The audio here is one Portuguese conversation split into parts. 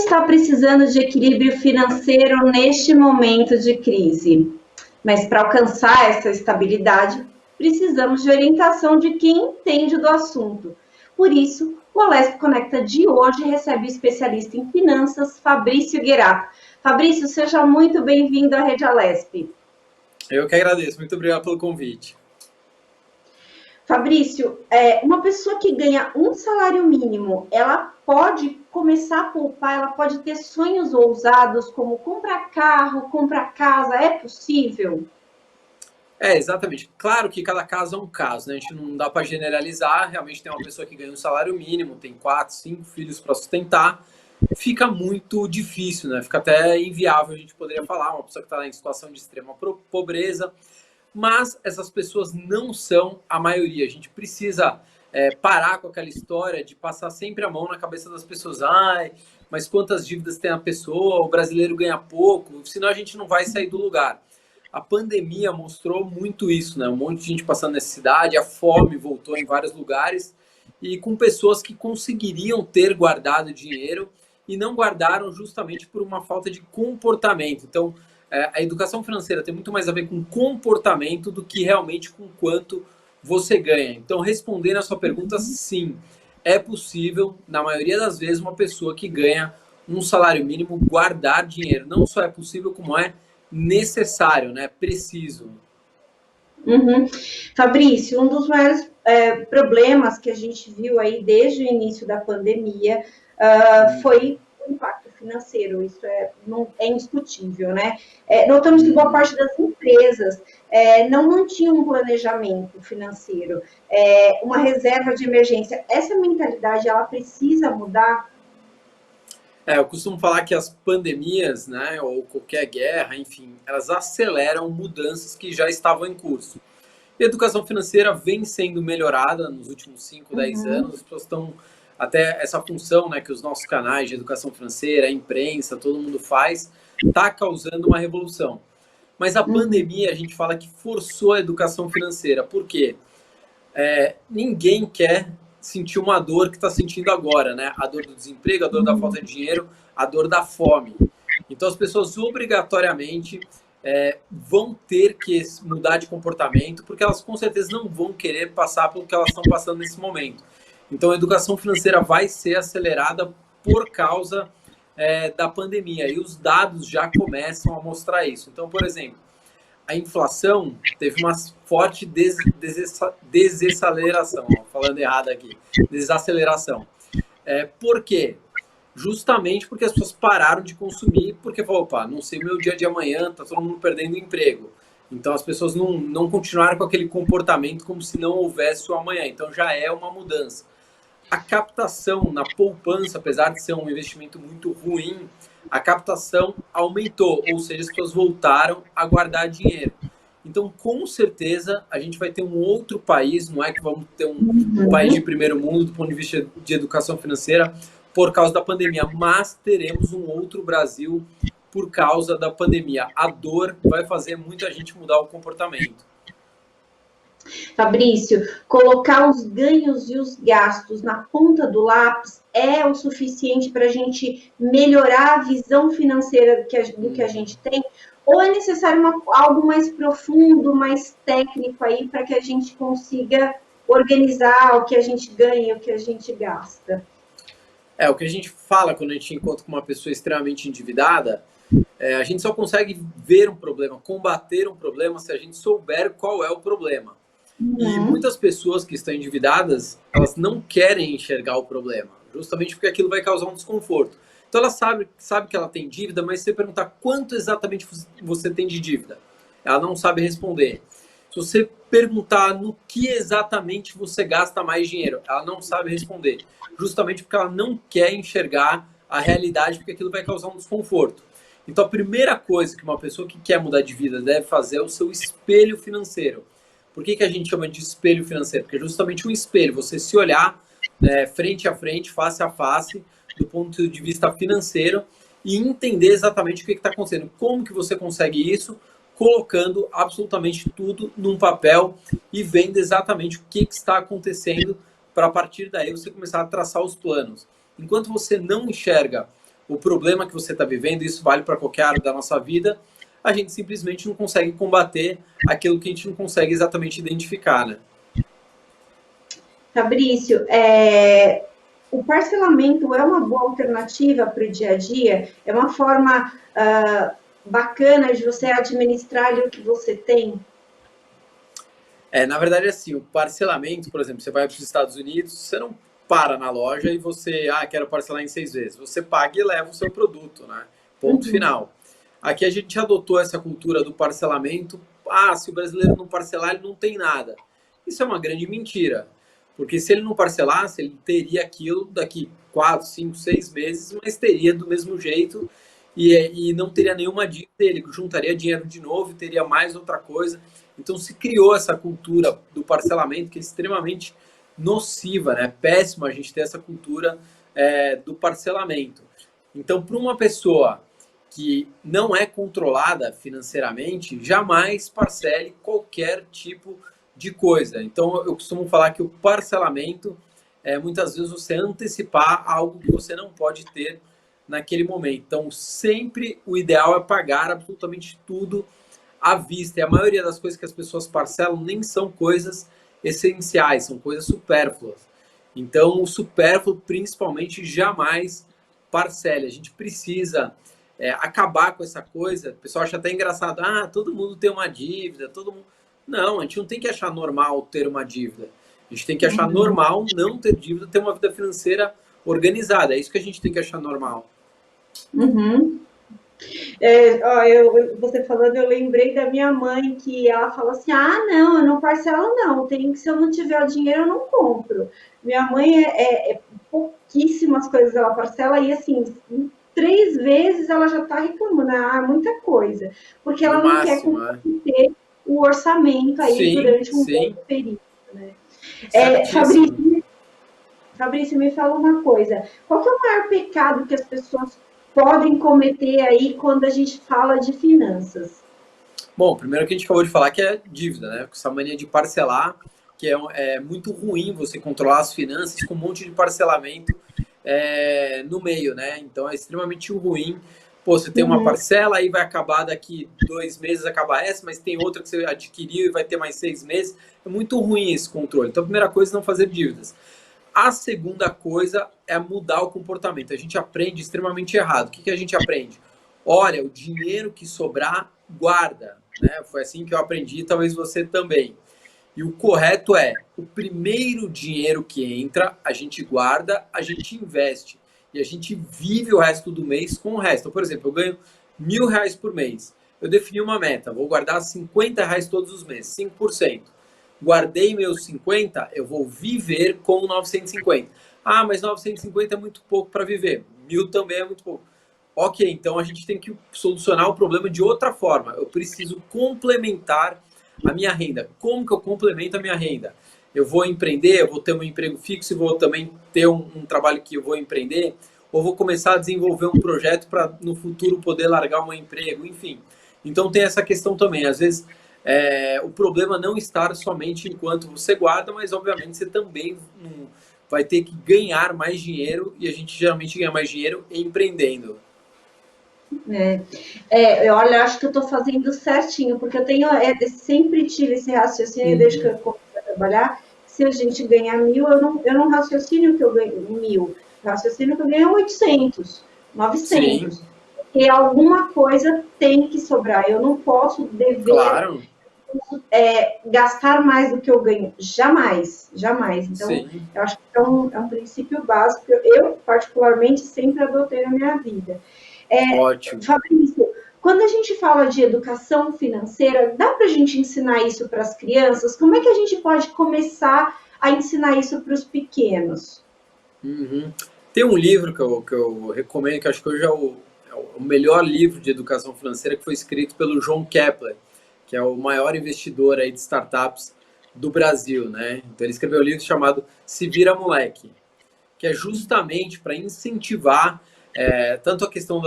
está precisando de equilíbrio financeiro neste momento de crise. Mas para alcançar essa estabilidade, precisamos de orientação de quem entende do assunto. Por isso, o Alesp Conecta de hoje recebe o especialista em finanças, Fabrício Guerato. Fabrício, seja muito bem-vindo à Rede Alesp. Eu que agradeço, muito obrigado pelo convite. Fabrício, uma pessoa que ganha um salário mínimo, ela pode começar a poupar, ela pode ter sonhos ousados como comprar carro, comprar casa, é possível? Exatamente. Claro que cada caso é um caso, né? A gente não dá para generalizar. Realmente tem uma pessoa que ganha um salário mínimo, tem 4, 5 filhos para sustentar. Fica muito difícil, né? Fica até inviável, a gente poderia falar, uma pessoa que está em situação de extrema pobreza. Mas essas pessoas não são a maioria. A gente precisa parar com aquela história de passar sempre a mão na cabeça das pessoas. Ai, mas quantas dívidas tem a pessoa? O brasileiro ganha pouco, senão a gente não vai sair do lugar. A pandemia mostrou muito isso, né? Um monte de gente passando necessidade, a fome voltou em vários lugares e com pessoas que conseguiriam ter guardado dinheiro e não guardaram justamente por uma falta de comportamento. Então, a educação financeira tem muito mais a ver com comportamento do que realmente com quanto você ganha. Então, respondendo a sua pergunta, sim, é possível, na maioria das vezes, uma pessoa que ganha um salário mínimo guardar dinheiro. Não só é possível, como é necessário, né? Preciso. Uhum. Fabrício, um dos maiores problemas que a gente viu aí desde o início da pandemia foi o impacto financeiro, isso é indiscutível, né? Notamos que boa parte das empresas não mantinham um planejamento financeiro, uma reserva de emergência. Essa mentalidade, ela precisa mudar? Eu costumo falar que as pandemias, né, ou qualquer guerra, enfim, elas aceleram mudanças que já estavam em curso. E a educação financeira vem sendo melhorada nos últimos 5, 10 anos. As pessoas estão até essa função, né, que os nossos canais de educação financeira, a imprensa, todo mundo faz, está causando uma revolução. Mas a pandemia, a gente fala que forçou a educação financeira. Por quê? Ninguém quer sentir uma dor que está sentindo agora, né? A dor do desemprego, a dor da falta de dinheiro, a dor da fome. Então as pessoas obrigatoriamente vão ter que mudar de comportamento, porque elas com certeza não vão querer passar pelo que elas estão passando nesse momento. Então a educação financeira vai ser acelerada por causa da pandemia, e os dados já começam a mostrar isso. Então, por exemplo, a inflação teve uma forte desaceleração, falando errado aqui, desaceleração. Por quê? Justamente porque as pessoas pararam de consumir, porque falou, opa, não sei o meu dia de amanhã, tá todo mundo perdendo emprego. Então as pessoas não continuaram com aquele comportamento como se não houvesse o amanhã. Então já é uma mudança. A captação na poupança, apesar de ser um investimento muito ruim, a captação aumentou, ou seja, as pessoas voltaram a guardar dinheiro. Então, com certeza, a gente vai ter um outro país, não é que vamos ter um país de primeiro mundo do ponto de vista de educação financeira por causa da pandemia, mas teremos um outro Brasil por causa da pandemia. A dor vai fazer muita gente mudar o comportamento. Fabrício, colocar os ganhos e os gastos na ponta do lápis é o suficiente para a gente melhorar a visão financeira do que a gente tem? Ou é necessário algo mais profundo, mais técnico aí, para que a gente consiga organizar o que a gente ganha e o que a gente gasta? O que a gente fala quando a gente encontra com uma pessoa extremamente endividada, a gente só consegue ver um problema, combater um problema, se a gente souber qual é o problema. E muitas pessoas que estão endividadas, elas não querem enxergar o problema, justamente porque aquilo vai causar um desconforto. Então ela sabe que ela tem dívida, mas se você perguntar quanto exatamente você tem de dívida, ela não sabe responder. Se você perguntar no que exatamente você gasta mais dinheiro, ela não sabe responder, justamente porque ela não quer enxergar a realidade, porque aquilo vai causar um desconforto. Então a primeira coisa que uma pessoa que quer mudar de vida deve fazer é o seu espelho financeiro. Por que a gente chama de espelho financeiro? Porque é justamente um espelho, você se olhar frente a frente, face a face, do ponto de vista financeiro e entender exatamente o que está acontecendo. Como que você consegue isso? Colocando absolutamente tudo num papel e vendo exatamente o que está acontecendo para a partir daí você começar a traçar os planos. Enquanto você não enxerga o problema que você está vivendo, isso vale para qualquer área da nossa vida, a gente simplesmente não consegue combater aquilo que a gente não consegue exatamente identificar, né? Fabrício, o parcelamento é uma boa alternativa para o dia a dia? É uma forma bacana de você administrar ali o que você tem? Na verdade, assim, o parcelamento, por exemplo, você vai para os Estados Unidos, você não para na loja e você, quero parcelar em 6 vezes. Você paga e leva o seu produto, né? Ponto final. Aqui a gente adotou essa cultura do parcelamento. Se o brasileiro não parcelar, ele não tem nada. Isso é uma grande mentira. Porque se ele não parcelasse, ele teria aquilo daqui 4, 5, 6 meses, mas teria do mesmo jeito e não teria nenhuma dívida. Ele juntaria dinheiro de novo e teria mais outra coisa. Então se criou essa cultura do parcelamento que é extremamente nociva, né? Péssimo a gente ter essa cultura do parcelamento. Então, para uma pessoa que não é controlada financeiramente, jamais parcele qualquer tipo de coisa. Então, eu costumo falar que o parcelamento é muitas vezes você antecipar algo que você não pode ter naquele momento. Então, sempre o ideal é pagar absolutamente tudo à vista. E a maioria das coisas que as pessoas parcelam nem são coisas essenciais, são coisas supérfluas. Então, o supérfluo, principalmente, jamais parcele. A gente precisa acabar com essa coisa. O pessoal acha até engraçado. Todo mundo tem uma dívida, todo mundo... Não, a gente não tem que achar normal ter uma dívida. A gente tem que achar normal não ter dívida, ter uma vida financeira organizada. É isso que a gente tem que achar normal. Uhum. Você falando, eu lembrei da minha mãe, que ela fala assim, não, eu não parcelo não, se eu não tiver o dinheiro eu não compro. Minha mãe pouquíssimas coisas ela parcela e assim, 3 vezes ela já está reclamando, muita coisa, porque ela não quer comprometer o orçamento aí durante um bom período, né? Fabrício, me fala uma coisa, qual que é o maior pecado que as pessoas podem cometer aí quando a gente fala de finanças? Bom, primeiro que a gente acabou de falar que é dívida, né? Essa mania de parcelar, que é muito ruim você controlar as finanças com um monte de parcelamento no meio, né? Então é extremamente ruim. Pô, você tem uma parcela, aí vai acabar daqui 2 meses, acabar essa, mas tem outra que você adquiriu e vai ter mais 6 meses. É muito ruim esse controle. Então a primeira coisa é não fazer dívidas. A segunda coisa é mudar o comportamento. A gente aprende extremamente errado. O que a gente aprende? Olha, o dinheiro que sobrar, guarda. Né? Foi assim que eu aprendi, talvez você também. E o correto é, o primeiro dinheiro que entra, a gente guarda, a gente investe. E a gente vive o resto do mês com o resto. Então, por exemplo, eu ganho R$1.000 por mês. Eu defini uma meta, vou guardar R$50 todos os meses, 5%. Guardei meus 50, eu vou viver com 950. Mas 950 é muito pouco para viver. 1.000 também é muito pouco. Ok, então a gente tem que solucionar o problema de outra forma. Eu preciso complementar a minha renda. Como que eu complemento a minha renda? Eu vou empreender, eu vou ter um emprego fixo e vou também ter um trabalho que eu vou empreender, ou vou começar a desenvolver um projeto para no futuro poder largar um emprego, enfim. Então tem essa questão também. Às vezes o problema não está somente enquanto você guarda, mas obviamente você também vai ter que ganhar mais dinheiro e a gente geralmente ganha mais dinheiro empreendendo. Olha, acho que eu estou fazendo certinho, porque sempre tive esse raciocínio desde que eu comecei a trabalhar. Se a gente ganhar 1.000, eu não raciocínio que eu ganho 1.000, raciocínio que eu ganho 800, 900. Porque alguma coisa tem que sobrar. Eu não posso dever, claro. Gastar mais do que eu ganho. Jamais, jamais. Então, eu acho que é um princípio básico. Eu, particularmente, sempre adotei na minha vida. Ótimo. Fabrício, quando a gente fala de educação financeira, dá para a gente ensinar isso para as crianças? Como é que a gente pode começar a ensinar isso para os pequenos? Tem um livro que eu recomendo, que acho que hoje é o melhor livro de educação financeira, que foi escrito pelo João Kepler, que é o maior investidor aí de startups do Brasil, né? Então ele escreveu um livro chamado Se Vira Moleque, que é justamente para incentivar tanto a questão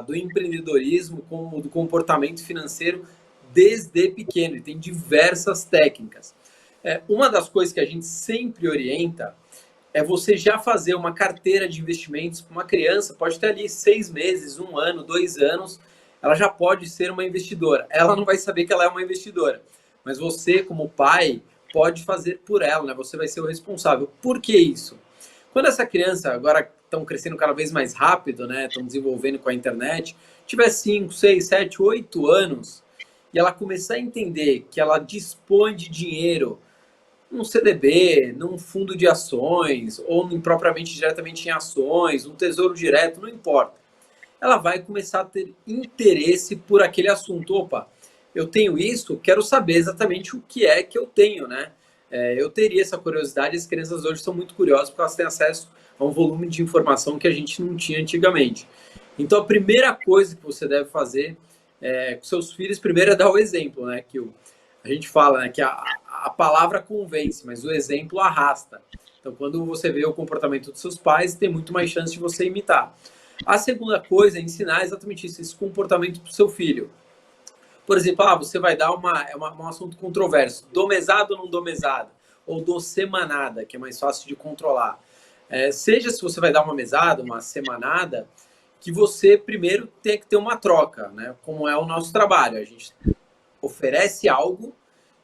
do empreendedorismo como do comportamento financeiro desde pequeno. E tem diversas técnicas. Uma das coisas que a gente sempre orienta é você já fazer uma carteira de investimentos para uma criança, pode ter ali 6 meses, 1 ano, 2 anos, ela já pode ser uma investidora. Ela não vai saber que ela é uma investidora, mas você, como pai, pode fazer por ela, né? Você vai ser o responsável. Por que isso? Quando essa criança, agora estão crescendo cada vez mais rápido, né? Estão desenvolvendo com a internet, tiver 5, 6, 7, 8 anos, e ela começar a entender que ela dispõe de dinheiro num CDB, num fundo de ações, ou propriamente diretamente em ações, um tesouro direto, não importa. Ela vai começar a ter interesse por aquele assunto. Opa, eu tenho isso, quero saber exatamente o que é que eu tenho, né? Eu teria essa curiosidade, as crianças hoje são muito curiosas porque elas têm acesso a um volume de informação que a gente não tinha antigamente. Então, a primeira coisa que você deve fazer com seus filhos, primeiro é dar o exemplo, né? Que a gente fala, né, que a palavra convence, mas o exemplo arrasta. Então, quando você vê o comportamento dos seus pais, tem muito mais chance de você imitar. A segunda coisa é ensinar exatamente isso, esse comportamento para o seu filho. Por exemplo, você vai dar um assunto controverso, dou mesada ou não dou mesada? Ou dou semanada, que é mais fácil de controlar. Seja se você vai dar uma mesada, uma semanada, que você primeiro tem que ter uma troca, né? Como é o nosso trabalho. A gente oferece algo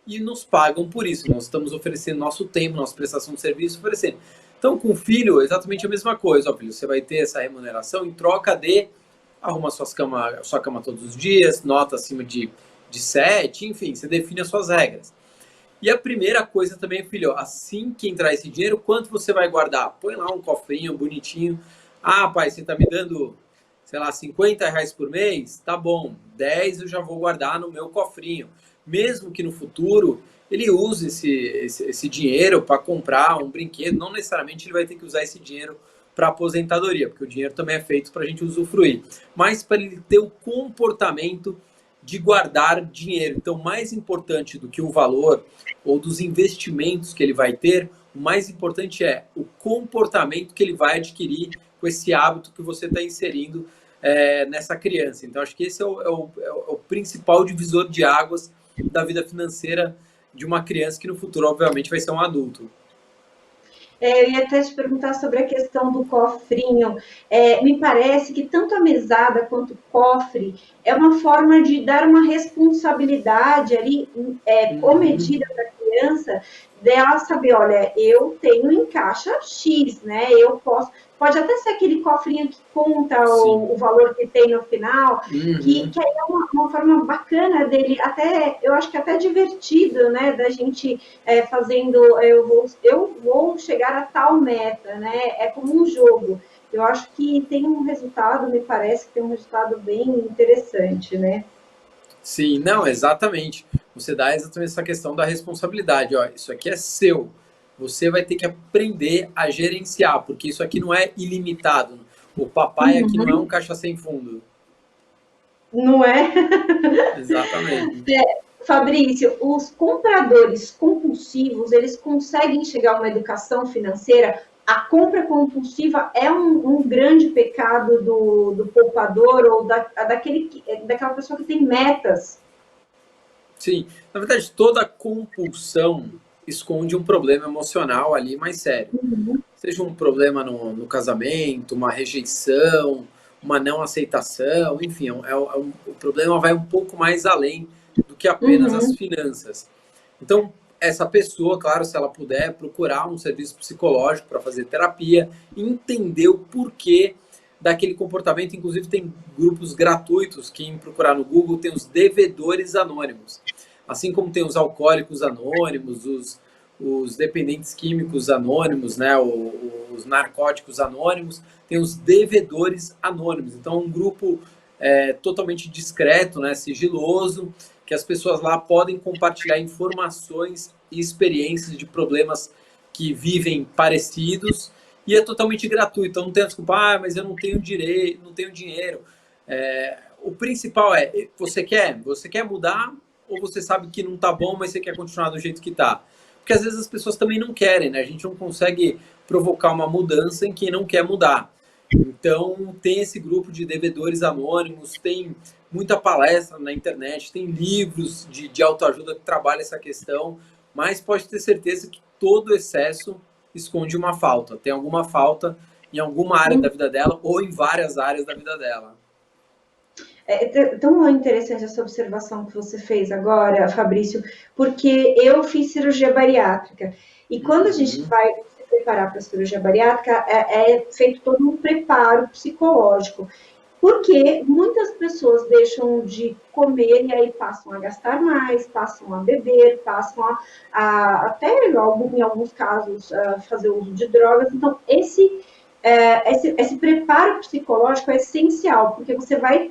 e nos pagam por isso. Nós estamos oferecendo nosso tempo, nossa prestação de serviço, oferecendo. Então, com o filho, exatamente a mesma coisa. Ó, filho, você vai ter essa remuneração em troca de arruma sua cama todos os dias, nota acima de 7, enfim, você define as suas regras. E a primeira coisa também, filho, assim que entrar esse dinheiro, quanto você vai guardar? Põe lá um cofrinho bonitinho. Ah, pai, você está me dando, sei lá, R$ 50 por mês? Tá bom, 10 eu já vou guardar no meu cofrinho. Mesmo que no futuro ele use esse dinheiro para comprar um brinquedo, não necessariamente ele vai ter que usar esse dinheiro para aposentadoria, porque o dinheiro também é feito para a gente usufruir, mas para ele ter o comportamento de guardar dinheiro. Então, mais importante do que o valor ou dos investimentos que ele vai ter, o mais importante é o comportamento que ele vai adquirir com esse hábito que você está inserindo nessa criança. Então, acho que esse é o principal divisor de águas da vida financeira de uma criança que no futuro, obviamente, vai ser um adulto. Eu ia até te perguntar sobre a questão do cofrinho. Me parece que tanto a mesada quanto o cofre é uma forma de dar uma responsabilidade ali, comedida para a criança, dela saber, olha, eu tenho em caixa X, né? Eu posso. Pode até ser aquele cofrinho que conta o valor que tem no final, que aí é uma forma bacana dele, até, eu acho que até divertido, né? Da gente fazendo, eu vou chegar a tal meta, né? É como um jogo. Eu acho que tem um resultado, me parece que tem um resultado bem interessante, né? Sim, não, exatamente. Você dá exatamente essa questão da responsabilidade. Ó, isso aqui é seu. Você vai ter que aprender a gerenciar, porque isso aqui não é ilimitado. O papai aqui não é um caixa sem fundo. Não é? Exatamente. Fabrício, os compradores compulsivos, eles conseguem chegar a uma educação financeira? A compra compulsiva é um grande pecado do poupador ou daquela pessoa que tem metas? Sim, na verdade, toda compulsão esconde um problema emocional ali mais sério. Seja um problema no casamento, uma rejeição, uma não aceitação, enfim, o problema vai um pouco mais além do que apenas as finanças. Então, essa pessoa, claro, se ela puder, procurar um serviço psicológico para fazer terapia, entender o porquê daquele comportamento. Inclusive, tem grupos gratuitos, quem procurar no Google tem os devedores anônimos. Assim como tem os alcoólicos anônimos, os dependentes químicos anônimos, né, os narcóticos anônimos, tem os devedores anônimos. Então, um grupo totalmente discreto, né, sigiloso, que as pessoas lá podem compartilhar informações e experiências de problemas que vivem parecidos e é totalmente gratuito. Então, não tem a desculpa, mas eu não tenho direito, não tenho dinheiro. O principal é, você quer mudar ou você sabe que não tá bom, mas você quer continuar do jeito que tá? Porque às vezes as pessoas também não querem, né? A gente não consegue provocar uma mudança em quem não quer mudar. Então, tem esse grupo de devedores anônimos, tem muita palestra na internet, tem livros de autoajuda que trabalham essa questão, mas pode ter certeza que todo excesso esconde uma falta. Tem alguma falta em alguma área da vida dela ou em várias áreas da vida dela. É tão interessante essa observação que você fez agora, Fabrício, porque eu fiz cirurgia bariátrica. E quando a gente vai se preparar para a cirurgia bariátrica, é feito todo um preparo psicológico. Porque muitas pessoas deixam de comer e aí passam a gastar mais, passam a beber, passam até em alguns casos fazer uso de drogas. Então, esse preparo psicológico é essencial, porque você vai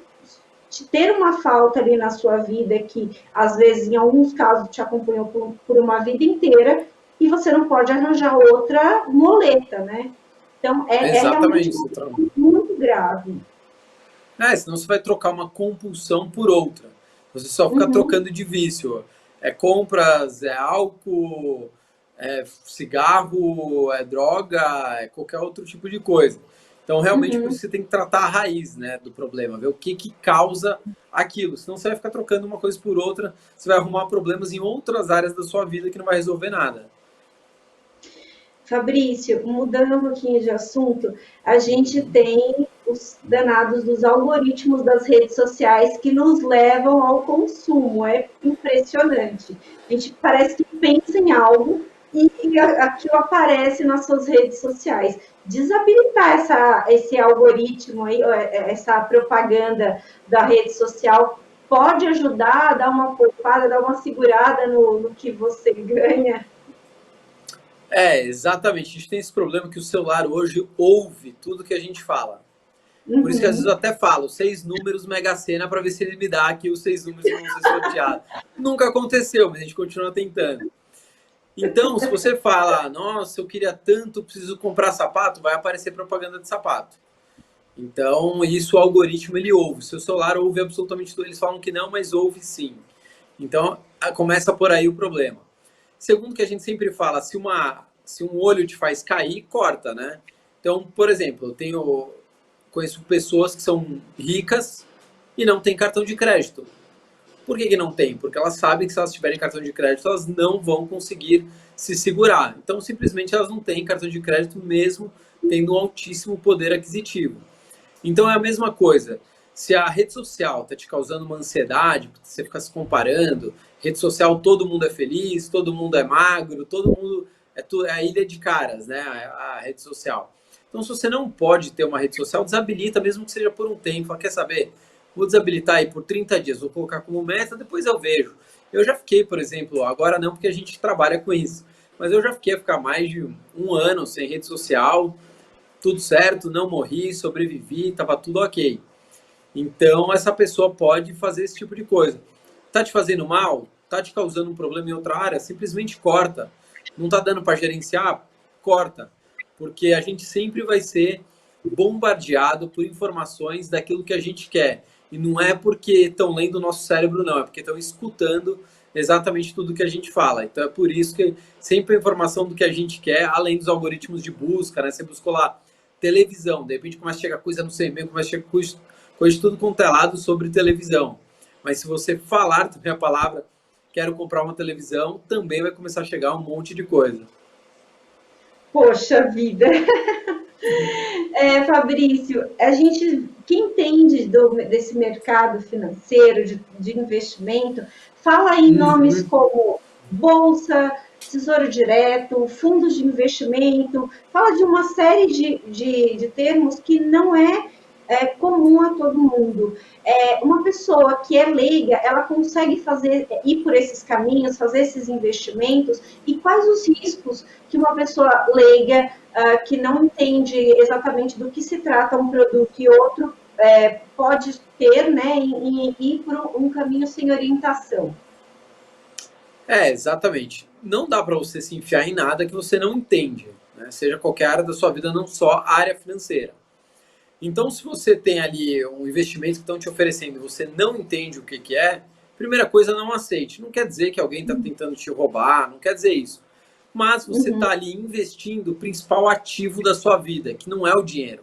ter uma falta ali na sua vida que, às vezes, em alguns casos, te acompanhou por uma vida inteira e você não pode arranjar outra muleta, né? Então, é realmente muito grave. Senão você vai trocar uma compulsão por outra. Você só fica trocando de vício. É compras, é álcool, é cigarro, é droga, é qualquer outro tipo de coisa. Então, realmente, por isso você tem que tratar a raiz, né, do problema, ver o que causa aquilo. Senão você vai ficar trocando uma coisa por outra, você vai arrumar problemas em outras áreas da sua vida que não vai resolver nada. Fabrício, mudando um pouquinho de assunto, a gente tem os danados dos algoritmos das redes sociais que nos levam ao consumo. É impressionante. A gente parece que pensa em algo e aquilo aparece nas suas redes sociais. Desabilitar esse algoritmo aí, essa propaganda da rede social, pode ajudar a dar uma poupada, dar uma segurada no que você ganha? Exatamente. A gente tem esse problema que o celular hoje ouve tudo que a gente fala. Por isso que às vezes eu até falo 6 números Mega Sena para ver se ele me dá aqui os 6 números que vão ser sorteados. Nunca aconteceu, mas a gente continua tentando. Então, se você fala, nossa, eu queria tanto, preciso comprar sapato, vai aparecer propaganda de sapato. Então, isso o algoritmo ele ouve. Seu celular ouve absolutamente tudo. Eles falam que não, mas ouve sim. Então, começa por aí o problema. Segundo que a gente sempre fala, se um olho te faz cair, corta, né? Então, por exemplo, conheço pessoas que são ricas e não têm cartão de crédito. Por que não tem? Porque elas sabem que se elas tiverem cartão de crédito, elas não vão conseguir se segurar. Então, simplesmente, elas não têm cartão de crédito mesmo tendo um altíssimo poder aquisitivo. Então, é a mesma coisa. Se a rede social está te causando uma ansiedade, você fica se comparando, rede social todo mundo é feliz, todo mundo é magro, todo mundo é a ilha de caras, né? A rede social. Então, se você não pode ter uma rede social, desabilita, mesmo que seja por um tempo. Fala, quer saber? Vou desabilitar aí por 30 dias, vou colocar como meta, depois eu vejo. Eu já fiquei, por exemplo, agora não porque a gente trabalha com isso, mas eu já fiquei a ficar mais de um ano sem rede social, tudo certo, não morri, sobrevivi, estava tudo ok. Então, essa pessoa pode fazer esse tipo de coisa. Tá te fazendo mal? Tá te causando um problema em outra área? Simplesmente corta. Não tá dando para gerenciar? Corta. Porque a gente sempre vai ser bombardeado por informações daquilo que a gente quer. E não é porque estão lendo o nosso cérebro, não. É porque estão escutando exatamente tudo que a gente fala. Então, é por isso que sempre a informação do que a gente quer, além dos algoritmos de busca, né? Você buscou lá televisão, de repente começa a chegar coisa no seu e-mail, começa a chegar coisa de tudo quanto é lado sobre televisão. Mas se você falar também a palavra quero comprar uma televisão, também vai começar a chegar um monte de coisa. Poxa vida! Fabrício, quem entende desse mercado financeiro, de investimento, fala em nomes como bolsa, tesouro direto, fundos de investimento, fala de uma série de termos que não é comum a todo mundo. Uma pessoa que é leiga, ela consegue ir por esses caminhos, fazer esses investimentos, e quais os riscos que uma pessoa leiga, que não entende exatamente do que se trata um produto e outro, pode ter, né, em ir por um caminho sem orientação? Exatamente. Não dá para você se enfiar em nada que você não entende, né? Seja qualquer área da sua vida, não só a área financeira. Então, se você tem ali um investimento que estão te oferecendo e você não entende o que é, primeira coisa, não aceite. Não quer dizer que alguém está tentando te roubar, não quer dizer isso. Mas você está ali investindo o principal ativo da sua vida, que não é o dinheiro.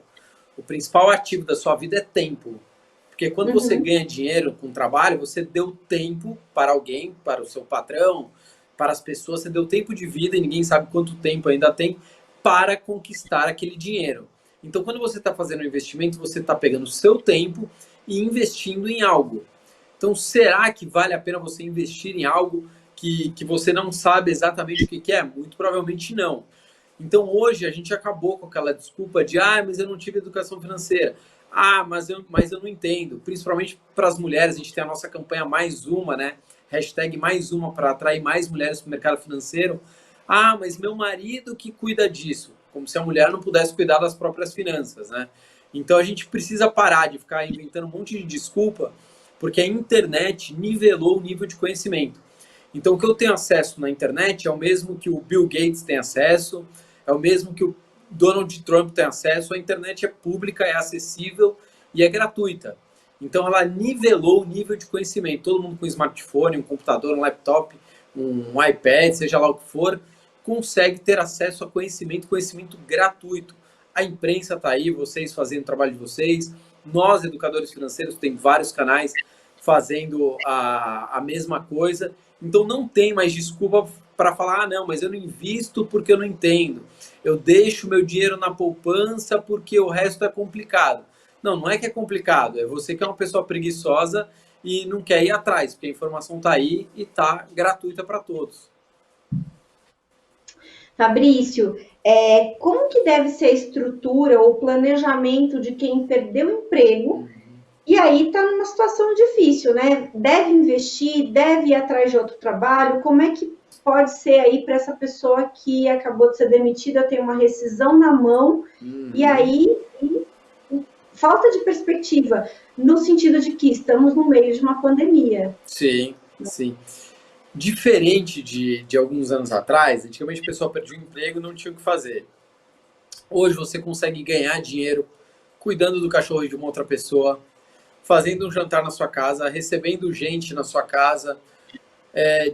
O principal ativo da sua vida é tempo. Porque quando você ganha dinheiro com trabalho, você deu tempo para alguém, para o seu patrão, para as pessoas, você deu tempo de vida e ninguém sabe quanto tempo ainda tem para conquistar aquele dinheiro. Então, quando você está fazendo um investimento, você está pegando o seu tempo e investindo em algo. Então, será que vale a pena você investir em algo que você não sabe exatamente o que é? Muito provavelmente não. Então, hoje, a gente acabou com aquela desculpa de mas eu não tive educação financeira. Mas eu não entendo. Principalmente para as mulheres, a gente tem a nossa campanha Mais Uma, né? Hashtag Mais Uma, para atrair mais mulheres para o mercado financeiro. Mas meu marido que cuida disso. Como se a mulher não pudesse cuidar das próprias finanças, né? Então, a gente precisa parar de ficar inventando um monte de desculpa, porque a internet nivelou o nível de conhecimento. Então, o que eu tenho acesso na internet é o mesmo que o Bill Gates tem acesso, é o mesmo que o Donald Trump tem acesso. A internet é pública, é acessível e é gratuita. Então, ela nivelou o nível de conhecimento. Todo mundo com um smartphone, um computador, um laptop, um iPad, seja lá o que for, consegue ter acesso a conhecimento gratuito. A imprensa está aí, vocês fazendo o trabalho de vocês. Nós, educadores financeiros, tem vários canais fazendo a mesma coisa. Então, não tem mais desculpa para falar, não, mas eu não invisto porque eu não entendo. Eu deixo meu dinheiro na poupança porque o resto é complicado. Não, não é que é complicado, é você que é uma pessoa preguiçosa e não quer ir atrás, porque a informação está aí e está gratuita para todos. Fabrício, como que deve ser a estrutura ou planejamento de quem perdeu o emprego e aí está numa situação difícil, né? Deve investir, deve ir atrás de outro trabalho? Como é que pode ser aí para essa pessoa que acabou de ser demitida, tem uma rescisão na mão e aí falta de perspectiva, no sentido de que estamos no meio de uma pandemia? Sim, sim. Diferente de alguns anos atrás, antigamente o pessoal perdia o emprego e não tinha o que fazer. Hoje você consegue ganhar dinheiro cuidando do cachorro de uma outra pessoa, fazendo um jantar na sua casa, recebendo gente na sua casa,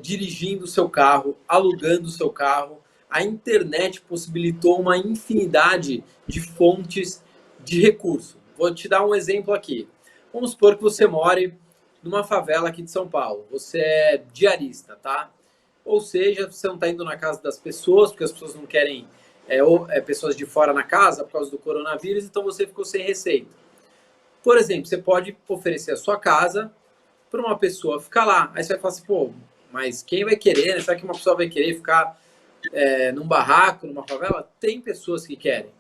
dirigindo o seu carro, alugando o seu carro. A internet possibilitou uma infinidade de fontes de recurso. Vou te dar um exemplo aqui. Vamos supor que você more numa favela aqui de São Paulo. Você é diarista, tá? Ou seja, você não está indo na casa das pessoas, porque as pessoas não querem pessoas de fora na casa por causa do coronavírus, então você ficou sem receita. Por exemplo, você pode oferecer a sua casa para uma pessoa ficar lá. Aí você vai falar assim, pô, mas quem vai querer? Né? Será que uma pessoa vai querer ficar num barraco, numa favela? Tem pessoas que querem.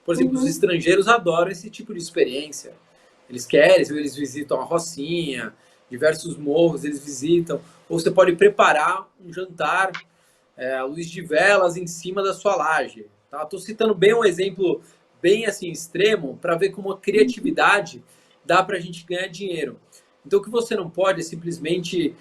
Por exemplo, os estrangeiros adoram esse tipo de experiência. Eles querem, eles visitam a Rocinha, diversos morros eles visitam. Ou você pode preparar um jantar à luz de velas em cima da sua laje. Estou citando bem um exemplo bem assim extremo para ver como a criatividade dá para a gente ganhar dinheiro. Então, o que você não pode é simplesmente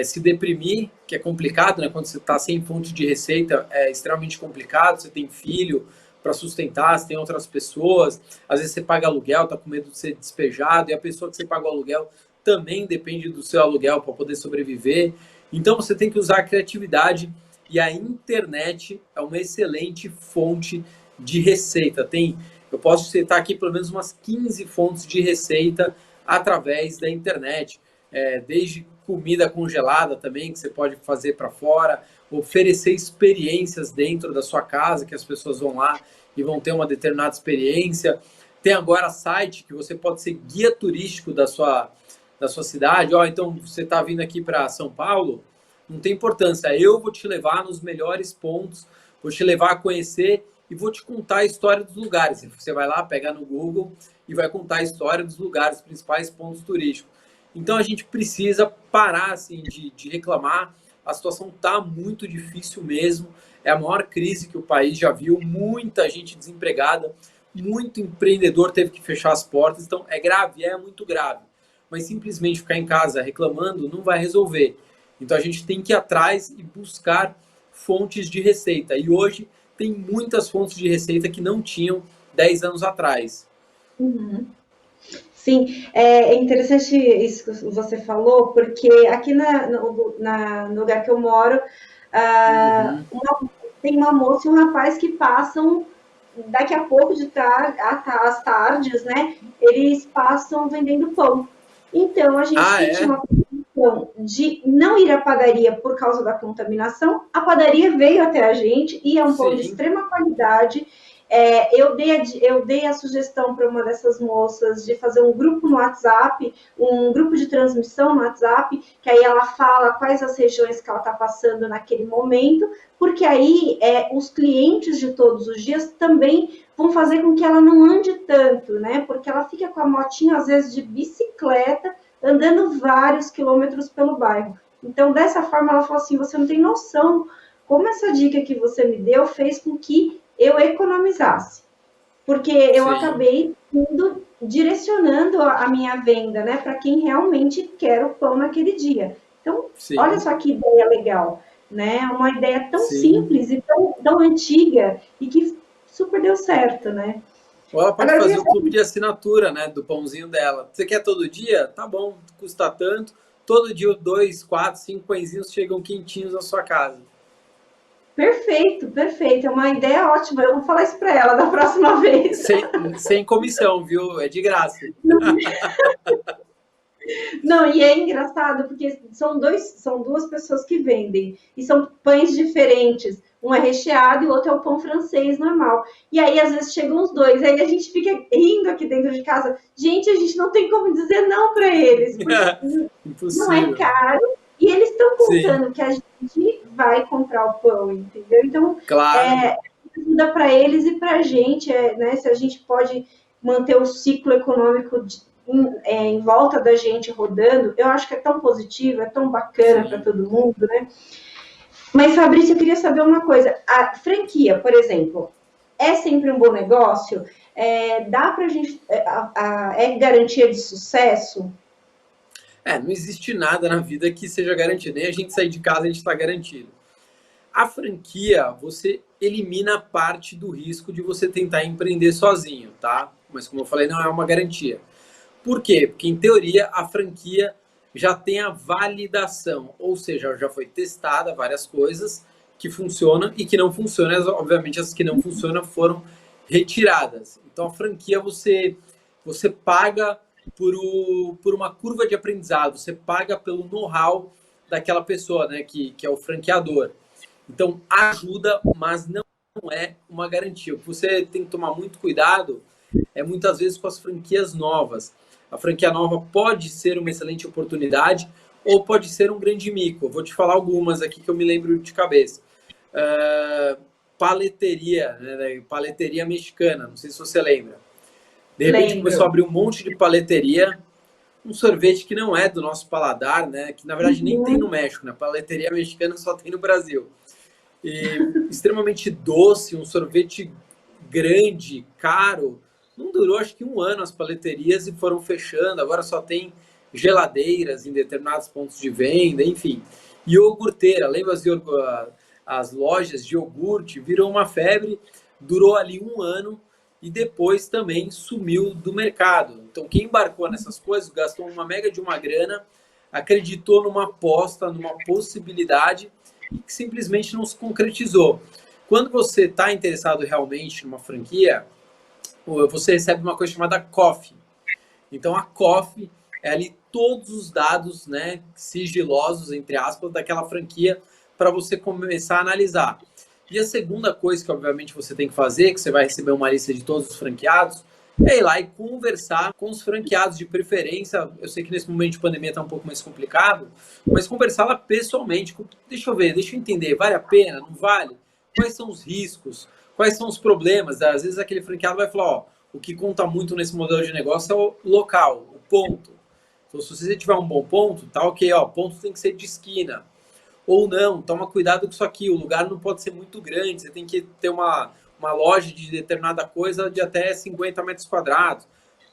se deprimir, que é complicado, né? Quando você está sem fonte de receita, é extremamente complicado. Você tem filho para sustentar, você tem outras pessoas. Às vezes você paga aluguel, está com medo de ser despejado, e a pessoa que você paga o aluguel também depende do seu aluguel para poder sobreviver. Então, você tem que usar a criatividade, e a internet é uma excelente fonte de receita. Eu posso citar aqui pelo menos umas 15 fontes de receita através da internet. Desde comida congelada também, que você pode fazer para fora, oferecer experiências dentro da sua casa, que as pessoas vão lá e vão ter uma determinada experiência. Tem agora site que você pode ser guia turístico da sua cidade. Então você está vindo aqui para São Paulo, não tem importância, eu vou te levar nos melhores pontos, vou te levar a conhecer e vou te contar a história dos lugares. Você vai lá, pega no Google e vai contar a história dos lugares, principais pontos turísticos. Então a gente precisa parar assim, de reclamar. A situação está muito difícil mesmo. É a maior crise que o país já viu. Muita gente desempregada, muito empreendedor teve que fechar as portas. Então é grave, é muito grave. Mas simplesmente ficar em casa reclamando não vai resolver. Então a gente tem que ir atrás e buscar fontes de receita. E hoje tem muitas fontes de receita que não tinham 10 anos atrás. Sim, é interessante isso que você falou, porque aqui no lugar que eu moro, tem uma moça e um rapaz que passam, daqui a pouco, às tardes, né? Eles passam vendendo pão. Então, a gente tinha uma produção de não ir à padaria por causa da contaminação, a padaria veio até a gente e é um pão de extrema qualidade. Eu dei a sugestão para uma dessas moças de fazer um grupo no WhatsApp, um grupo de transmissão no WhatsApp, que aí ela fala quais as regiões que ela está passando naquele momento, porque aí os clientes de todos os dias também vão fazer com que ela não ande tanto, né? Porque ela fica com a motinha, às vezes, de bicicleta, andando vários quilômetros pelo bairro. Então, dessa forma, ela falou assim, você não tem noção como essa dica que você me deu fez com que eu economizasse. Porque eu acabei direcionando a minha venda, né, para quem realmente quer o pão naquele dia. Então, olha só que ideia legal, né? Uma ideia tão simples e tão antiga e que super deu certo, né? Ou ela pode fazer o clube de assinatura, né, do pãozinho dela. Você quer todo dia? Tá bom, custa tanto. Todo dia 2, 4, 5 pãezinhos chegam quentinhos na sua casa. Perfeito, perfeito. É uma ideia ótima. Eu vou falar isso para ela da próxima vez. Sem comissão, viu? É de graça. Não, e é engraçado porque são duas pessoas que vendem e são pães diferentes. Um é recheado e o outro é o pão francês normal. E aí, às vezes, chegam os dois. Aí a gente fica rindo aqui dentro de casa. Gente, a gente não tem como dizer não para eles. Não é caro. E eles estão contando que a gente vai comprar o pão, entendeu? Então, ajuda para eles e para a gente, né? Se a gente pode manter o ciclo econômico em volta da gente rodando, eu acho que é tão positivo, é tão bacana para todo mundo, né? Mas, Fabrício, eu queria saber uma coisa. A franquia, por exemplo, é sempre um bom negócio? Dá para a gente... É garantia de sucesso? Não existe nada na vida que seja garantido. Nem a gente sair de casa, a gente está garantido. A franquia, você elimina parte do risco de você tentar empreender sozinho, tá? Mas, como eu falei, não é uma garantia. Por quê? Porque, em teoria, a franquia já tem a validação. Ou seja, já foi testada várias coisas que funcionam e que não funcionam. Obviamente, as que não funcionam foram retiradas. Então, a franquia, você paga por uma curva de aprendizado, você paga pelo know-how daquela pessoa, né, que é o franqueador. Então, ajuda, mas não é uma garantia. O que você tem que tomar muito cuidado é muitas vezes com as franquias novas. A franquia nova pode ser uma excelente oportunidade ou pode ser um grande mico. Eu vou te falar algumas aqui que eu me lembro de cabeça. Paleteria, né, paleteria mexicana, não sei se você lembra. De repente começou a abrir um monte de paleteria, um sorvete que não é do nosso paladar, né? Que na verdade nem tem no México, né? Paleteria mexicana só tem no Brasil. E extremamente doce, um sorvete grande, caro. Não durou acho que um ano as paleterias e foram fechando. Agora só tem geladeiras em determinados pontos de venda, enfim. Iogurteira, lembra as lojas de iogurte? Virou uma febre, durou ali um ano e depois também sumiu do mercado. Então, quem embarcou nessas coisas gastou uma mega de uma grana, acreditou numa aposta, numa possibilidade que simplesmente não se concretizou. Quando você está interessado realmente numa franquia, você recebe uma coisa chamada COF. Então, a COF é ali todos os dados, né, sigilosos, entre aspas, daquela franquia para você começar a analisar. E a segunda coisa que, obviamente, você tem que fazer, que você vai receber uma lista de todos os franqueados, é ir lá e conversar com os franqueados de preferência. Eu sei que nesse momento de pandemia está um pouco mais complicado, mas conversar lá pessoalmente. Deixa eu ver, deixa eu entender, vale a pena, não vale? Quais são os riscos? Quais são os problemas? Às vezes aquele franqueado vai falar, ó, o que conta muito nesse modelo de negócio é o local, o ponto. Então, se você tiver um bom ponto, tá ok, ó, ponto tem que ser de esquina. Ou não, toma cuidado com isso aqui, o lugar não pode ser muito grande, você tem que ter uma loja de determinada coisa de até 50 metros quadrados.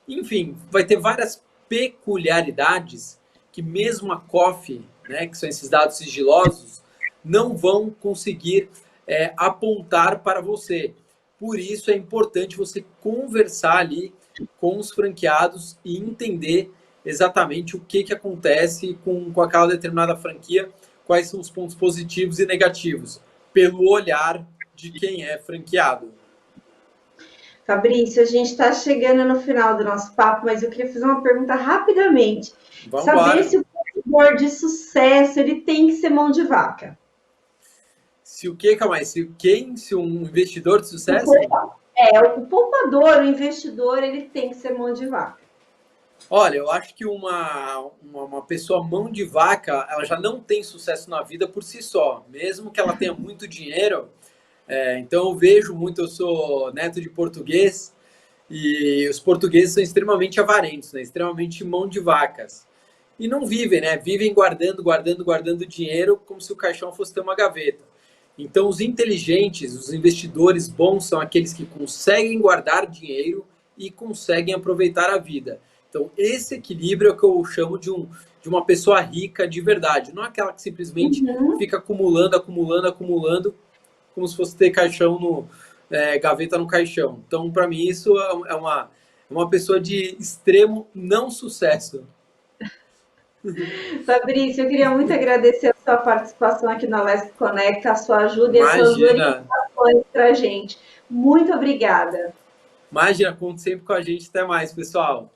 Enfim, vai ter várias peculiaridades que mesmo a COF, né, que são esses dados sigilosos, não vão conseguir apontar para você. Por isso é importante você conversar ali com os franqueados e entender exatamente o que acontece com aquela determinada franquia, quais são os pontos positivos e negativos, pelo olhar de quem é franqueado. Fabrício, a gente está chegando no final do nosso papo, mas eu queria fazer uma pergunta rapidamente. Vamos saber se o investidor de sucesso, ele tem que ser mão de vaca. Se o quê, calma aí? Se quem? Se um investidor de sucesso? O poupador, o investidor, ele tem que ser mão de vaca. Olha, eu acho que uma pessoa mão de vaca, ela já não tem sucesso na vida por si só. Mesmo que ela tenha muito dinheiro. Então eu vejo muito, eu sou neto de português, e os portugueses são extremamente avarentos, né? Extremamente mão de vacas. E não vivem, né? Vivem guardando dinheiro como se o caixão fosse ter uma gaveta. Então, os inteligentes, os investidores bons são aqueles que conseguem guardar dinheiro e conseguem aproveitar a vida. Então, esse equilíbrio é o que eu chamo de uma pessoa rica de verdade. Não aquela que simplesmente fica acumulando, como se fosse ter caixão gaveta no caixão. Então, para mim, isso é uma pessoa de extremo não sucesso. Fabrício, eu queria muito agradecer a sua participação aqui na Lesp Conecta, a sua ajuda e as suas orientações para a gente. Muito obrigada. Imagina, conte sempre com a gente. Até mais, pessoal.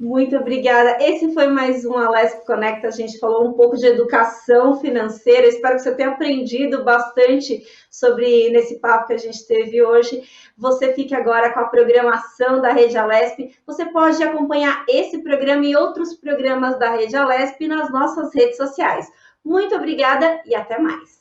Muito obrigada. Esse foi mais um Lesp Conecta. A gente falou um pouco de educação financeira. Espero que você tenha aprendido bastante nesse papo que a gente teve hoje. Você fique agora com a programação da Rede Alesp. Você pode acompanhar esse programa e outros programas da Rede Alesp nas nossas redes sociais. Muito obrigada e até mais.